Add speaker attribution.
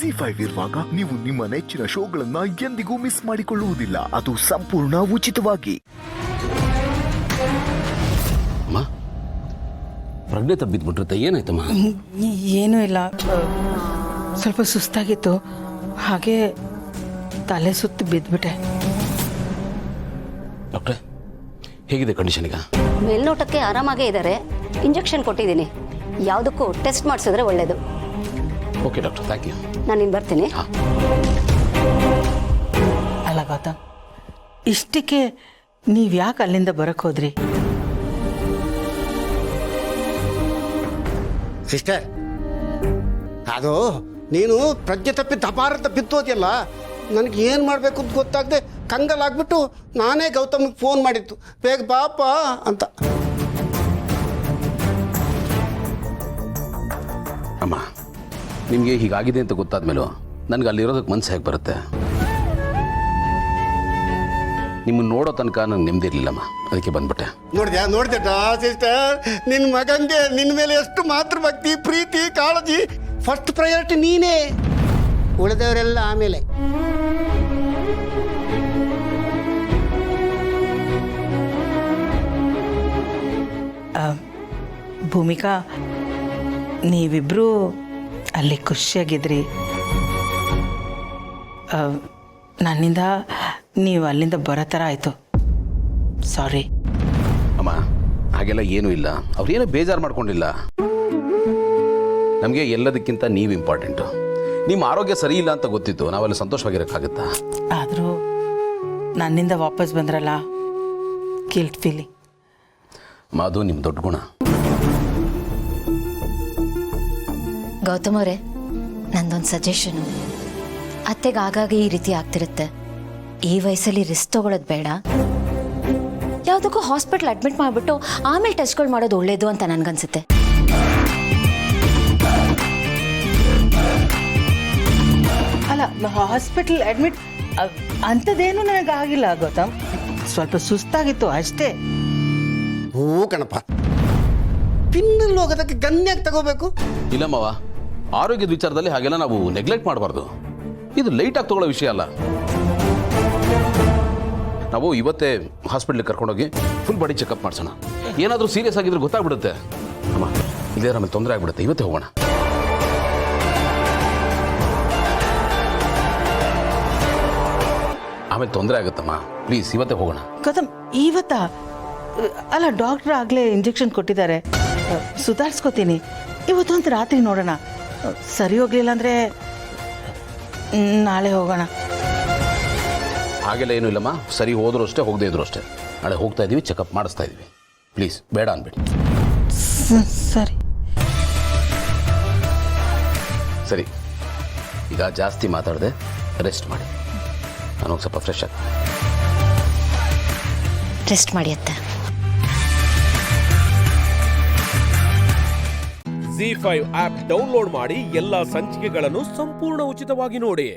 Speaker 1: ZEE5 ಇರುವಾಗ ನೀವು ನಿಮ್ಮ ನೆಚ್ಚಿನ ಶೋಗಳನ್ನ ಎಂದಿಗೂ ಮಿಸ್ ಮಾಡಿಕೊಳ್ಳುವುದಿಲ್ಲ. ಅದು ಸಂಪೂರ್ಣ ಉಚಿತವಾಗಿ.
Speaker 2: ಪ್ರಜ್ಞೆ ತಬ್ಬಿದ್ಬಿಟ್ಟಿರುತ್ತೆ. ಏನಾಯ್ತಮ್ಮ?
Speaker 3: ಏನೂ ಇಲ್ಲ, ಸ್ವಲ್ಪ ಸುಸ್ತಾಗಿತ್ತು, ಹಾಗೆ ತಲೆ ಸುತ್ತು ಬಿದ್ದುಬಿಟ್ಟೆ.
Speaker 2: ಡಾಕ್ಟ್ರೆ, ಹೇಗಿದೆ ಕಂಡೀಷನ್ ಈಗ?
Speaker 4: ಮೇಲ್ನೋಟಕ್ಕೆ ಆರಾಮಾಗೇ ಇದ್ದಾರೆ. ಇಂಜೆಕ್ಷನ್ ಕೊಟ್ಟಿದ್ದೀನಿ. ಯಾವುದಕ್ಕೂ ಟೆಸ್ಟ್ ಮಾಡಿಸಿದ್ರೆ ಒಳ್ಳೇದು.
Speaker 2: Okay doctor, thank you.
Speaker 4: ನಾನು ಇನ್ನು ಬರ್ತೀನಿ.
Speaker 3: ಅಲ್ಲ ಗೌತಮ್, ಇಷ್ಟಕ್ಕೆ ನೀವು ಯಾಕೆ ಅಲ್ಲಿಂದ ಬರಕ್ಕೆ ಹೋದ್ರಿ?
Speaker 5: ಸಿಸ್ಟರ್, ಅದು ನೀನು ಪ್ರಜ್ಞೆ ತಪ್ಪಿ ತಪಾರ ಬಿತ್ತೋದಿಲ್ಲ. ನನಗೆ ಏನು ಮಾಡಬೇಕು ಅಂತ ಗೊತ್ತಾಗದೆ ಕಂಗಲಾಗ್ಬಿಟ್ಟು ನಾನೇ ಗೌತಮ್ಗೆ ಫೋನ್ ಮಾಡಿತ್ತು, ಬೇಗ ಬಾಪ ಅಂತ.
Speaker 2: ಅಮ್ಮ, ನಿಮಗೆ ಹೀಗಾಗಿದೆ ಅಂತ ಗೊತ್ತಾದ ಮೇಲೂ ನನಗೆ ಅಲ್ಲಿರೋದಕ್ಕೆ ಮನಸ್ಸು ಹೇಗೆ ಬರುತ್ತೆ? ನಿಮ್ಮನ್ನು ನೋಡೋ ತನಕ ನನಗೆ ನೆಮ್ಮದಿ ಇರಲಿಲ್ಲಮ್ಮ, ಅದಕ್ಕೆ ಬಂದ್ಬಿಟ್ಟೆ.
Speaker 5: ನೋಡಿದೆ ಸಿಸ್ಟರ್, ನಿನ್ನ ಮಗಂಗೆ ನಿನ್ನ ಮೇಲೆ ಎಷ್ಟು ಮಾತೃ ಭಕ್ತಿ, ಪ್ರೀತಿ, ಕಾಳಜಿ. ಫಸ್ಟ್ ಪ್ರಯಾರಿಟಿ ನೀನೇ, ಉಳಿದವರೆಲ್ಲ ಆಮೇಲೆ.
Speaker 3: ಭೂಮಿಕಾ, ನೀವಿಬ್ಬರು ಅಲ್ಲಿ ಖುಷಿಯಾಗಿದ್ರಿ. ನನ್ನಿಂದ ನೀವು ಅಲ್ಲಿಂದ ಬರೋ ಥರ ಆಯಿತು. ಸಾರಿ
Speaker 2: ಅಮ್ಮ, ಹಾಗೆಲ್ಲ ಏನೂ ಇಲ್ಲ. ಅವ್ರೇನೂ ಬೇಜಾರು ಮಾಡ್ಕೊಂಡಿಲ್ಲ. ನಮಗೆ ಎಲ್ಲದಕ್ಕಿಂತ ನೀವು ಇಂಪಾರ್ಟೆಂಟು. ನಿಮ್ಮ ಆರೋಗ್ಯ ಸರಿ ಇಲ್ಲ ಅಂತ ಗೊತ್ತಿತ್ತು, ನಾವೆಲ್ಲ ಸಂತೋಷವಾಗಿರೋಕ್ಕಾಗುತ್ತಾ?
Speaker 3: ಆದರೂ ನನ್ನಿಂದ ವಾಪಸ್ ಬಂದ್ರಲ್ಲ, ಗಿಲ್ಟ್ ಫೀಲಿಂಗ್.
Speaker 2: ಅದು ನಿಮ್ಮ ದೊಡ್ಡ ಗುಣ.
Speaker 4: ಗೌತಮ್ ಅವರೇ, ನಂದೊಂದು ಸಜೆಷನು. ಅತ್ತೆಗೆ ಆಗಾಗ ಈ ರೀತಿ ಆಗ್ತಿರುತ್ತೆ. ಈ ವಯಸ್ಸಲ್ಲಿ ರಿಸ್ಕ್ ತಗೊಳ್ಳೋದು ಬೇಡ. ಯಾವುದಕ್ಕೂ ಹಾಸ್ಪಿಟಲ್ ಅಡ್ಮಿಟ್ ಮಾಡಿಬಿಟ್ಟು ಆಮೇಲೆ ಟೆಸ್ಟ್ಗಳು ಮಾಡೋದು ಒಳ್ಳೇದು ಅಂತ ನನಗನ್ಸುತ್ತೆ.
Speaker 3: ಅಲ್ಲ, ಹಾಸ್ಪಿಟಲ್ ಅಡ್ಮಿಟ್ ಅಂಥದ್ದೇನು ನನಗಾಗಿಲ್ಲ ಗೌತಮ್. ಸ್ವಲ್ಪ ಸುಸ್ತಾಗಿತ್ತು ಅಷ್ಟೇ.
Speaker 5: ಹೂ ಕಣಪ್ಪ, ಪಿನ್ನಲ್ಲಿ ಹೋಗೋದಕ್ಕೆ ಗನ್ಯಾಗಿ ತಗೋಬೇಕು.
Speaker 2: ಇಲ್ಲಮ್ಮವ, ಆರೋಗ್ಯದ ವಿಚಾರದಲ್ಲಿ ಹಾಗೆಲ್ಲ ನಾವು ನೆಗ್ಲೆಕ್ಟ್ ಮಾಡಬಾರ್ದು. ಇದು ಲೈಟಾಗಿ ತಗೊಳ್ಳೋ ವಿಷಯ ಅಲ್ಲ. ನಾವು ಇವತ್ತೇ ಹಾಸ್ಪಿಟ್ಲಿಗೆ ಕರ್ಕೊಂಡೋಗಿ ಫುಲ್ ಬಾಡಿ ಚೆಕಪ್ ಮಾಡಿಸೋಣ. ಏನಾದರೂ ಸೀರಿಯಸ್ ಆಗಿದ್ರೆ ಗೊತ್ತಾಗ್ಬಿಡುತ್ತೆ. ಅಮ್ಮ, ಇದೇ ಆಮೇಲೆ ತೊಂದರೆ ಆಗ್ಬಿಡುತ್ತೆ. ಇವತ್ತೇ ಹೋಗೋಣ. ಆಮೇಲೆ ತೊಂದರೆ ಆಗುತ್ತಮ್ಮ, ಪ್ಲೀಸ್ ಇವತ್ತೇ ಹೋಗೋಣ.
Speaker 3: ಗೌತಮ್, ಇವತ್ತಾ? ಅಲ್ಲ, ಡಾಕ್ಟ್ರ್ ಆಗಲೇ ಇಂಜೆಕ್ಷನ್ ಕೊಟ್ಟಿದ್ದಾರೆ, ಸುಧಾರಿಸ್ಕೋತೀನಿ. ಇವತ್ತೊಂದು ರಾತ್ರಿ ನೋಡೋಣ. ಸರಿ ಹೋಗ್ಲಿಲ್ಲ ಅಂದರೆ ನಾಳೆ ಹೋಗೋಣ.
Speaker 2: ಹಾಗೆಲ್ಲ ಏನೂ ಇಲ್ಲಮ್ಮ, ಸರಿ ಹೋದರೂ ಅಷ್ಟೇ, ಹೋಗದೇ ಇದ್ರು ಅಷ್ಟೇ. ನಾಳೆ ಹೋಗ್ತಾ ಇದ್ದೀವಿ, ಚೆಕಪ್ ಮಾಡಿಸ್ತಾ ಇದ್ದೀವಿ. ಪ್ಲೀಸ್ ಬೇಡ ಅನ್ಬಿಡಿ.
Speaker 3: ಸರಿ
Speaker 2: ಸರಿ, ಈಗ ಜಾಸ್ತಿ ಮಾತಾಡದೆ ರೆಸ್ಟ್ ಮಾಡಿ. ನಾನು ಸ್ವಲ್ಪ ಫ್ರೆಶ್ ಆಗಿ
Speaker 4: ರೆಸ್ಟ್ ಮಾಡಿ ಅತ್ತೆ.
Speaker 6: ZEE5 ಆಪ್ ಡೌನ್ಲೋಡ್ ಮಾಡಿ ಎಲ್ಲಾ ಸಂಚಿಕೆಗಳನ್ನು ಸಂಪೂರ್ಣ ಉಚಿತವಾಗಿ ನೋಡಿ.